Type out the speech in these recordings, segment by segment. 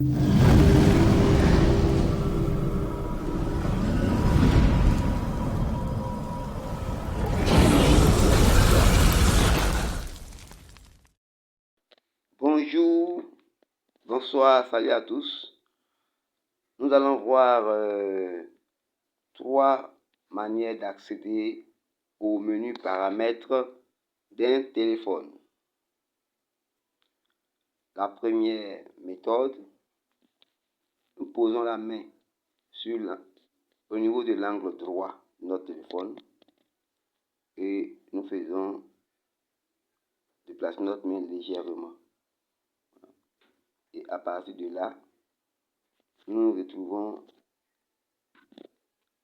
Bonjour, bonsoir, salut à tous. Nous allons voir 3 manières d'accéder au menu paramètres d'un téléphone. La première méthode, nous posons la main au niveau de l'angle droit de notre téléphone et nous faisons déplacer notre main légèrement. Et à partir de là, nous nous retrouvons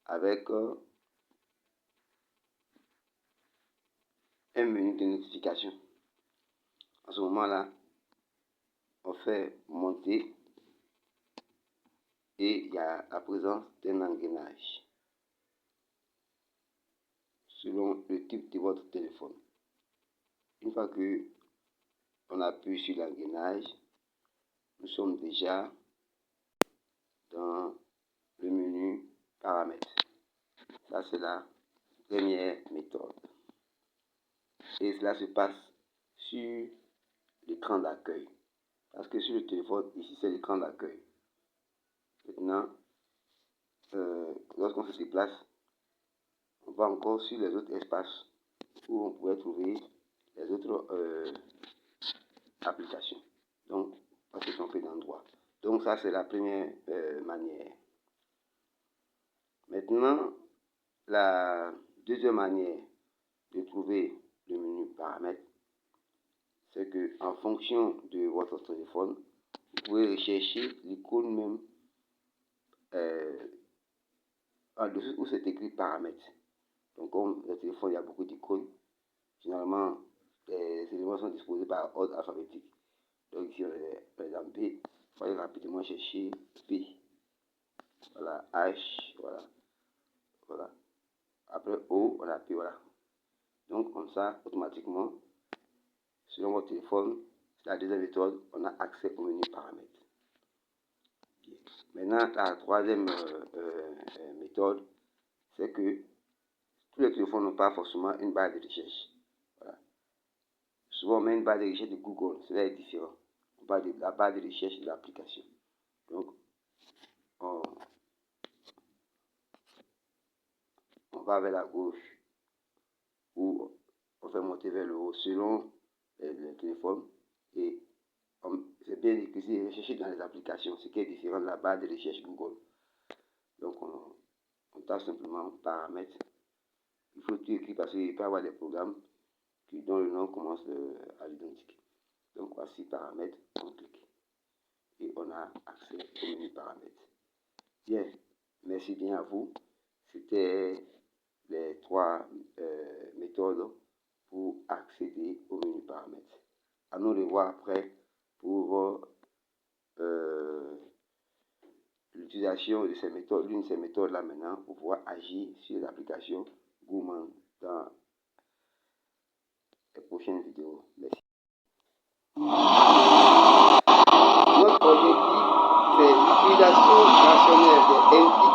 avec un menu de notification. À ce moment-là, on fait monter et il y a la présence d'un engrenage selon le type de votre téléphone. Une fois que on appuie sur l'engrenage, nous sommes déjà dans le menu paramètres. Ça, c'est la première méthode. Et cela se passe sur l'écran d'accueil. Parce que sur le téléphone, ici, c'est l'écran d'accueil. Maintenant, lorsqu'on se déplace, on va encore sur les autres espaces où on pourrait trouver les autres applications. Donc, on va se tromper d'endroit. Donc, ça, c'est la première manière. Maintenant, la deuxième manière de trouver le menu paramètres, c'est que en fonction de votre téléphone, vous pouvez rechercher l'icône même en dessous où c'est écrit paramètres. Donc, comme le téléphone, il y a beaucoup d'icônes. Généralement, les éléments sont disposés par ordre alphabétique. Donc, ici, par exemple, B, il faut aller rapidement chercher P. Voilà, H, voilà. Après O, on a P, voilà. Donc, comme ça, automatiquement, selon votre téléphone, c'est la deuxième méthode, on a accès au menu paramètres. Maintenant, la troisième méthode, c'est que tous les téléphones n'ont pas forcément une barre de recherche. Voilà. Souvent, on met une barre de recherche de Google, cela est différent. On parle de la barre de recherche de l'application. Donc, on va vers la gauche ou on fait monter vers le haut selon le téléphone. Et c'est bien écrit, rechercher dans les applications, ce qui est différent de la barre de recherche Google. Donc, on tape simplement paramètres. Il faut tout écrire parce qu'il peut y avoir des programmes dont le nom commence à l'identique. Donc, voici paramètres, on clique. Et on a accès au menu paramètres. Bien, merci bien à vous. C'était les 3 méthodes pour accéder au menu paramètres. À nous de voir après pour l'utilisation de ces méthodes, l'une de ces méthodes là maintenant pour pouvoir agir sur les applications Google dans les prochaines vidéos. Merci. Notre objectif, c'est l'utilisation rationnelle des NTIC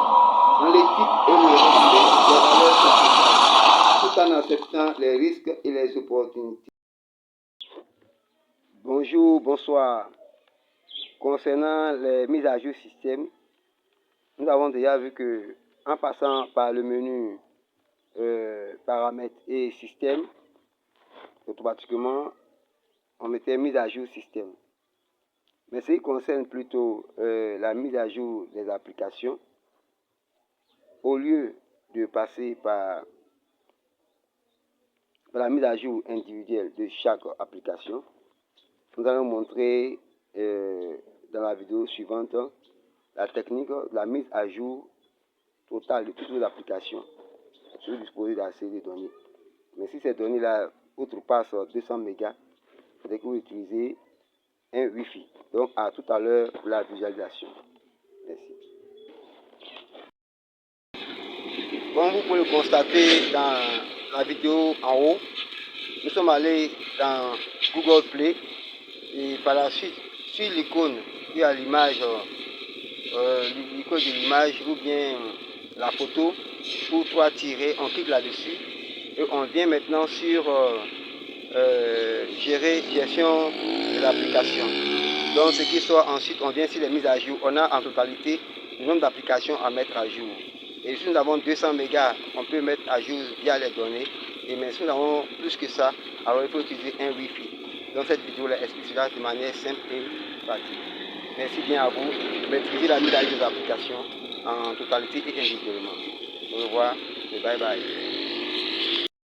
dans l'éthique et le respect des valeurs sociétales, tout en acceptant les risques et les opportunités. Bonjour, bonsoir. Concernant les mises à jour système, nous avons déjà vu que en passant par le menu paramètres et système, automatiquement on mettait mise à jour système. Mais ce qui concerne plutôt la mise à jour des applications, au lieu de passer par la mise à jour individuelle de chaque application, nous allons montrer dans la vidéo suivante la technique de la mise à jour totale de toutes les applications sur le dispositif d'accès des données. Mais si ces données-là outrepassent 200 mégas, il faudrait que vous utilisez un Wi-Fi. Donc à tout à l'heure pour la visualisation. Merci. Comme vous pouvez le constater dans la vidéo en haut, nous sommes allés dans Google Play et par la suite sur l'icône il y a l'image, l'icône de l'image ou bien la photo pour 3 tirés, on clique là-dessus et on vient maintenant sur gestion de l'application. Donc ce qui soit ensuite, on vient sur les mises à jour. On a en totalité le nombre d'applications à mettre à jour. Et si nous avons 200 mégas, on peut mettre à jour via les données. Et mais si nous avons plus que ça, alors il faut utiliser un Wi-Fi. Donc cette vidéo-là explique cela de manière simple et pratique. Merci bien à vous. Maîtrisez la mise à jour des applications en totalité et individuellement. Au revoir et bye bye.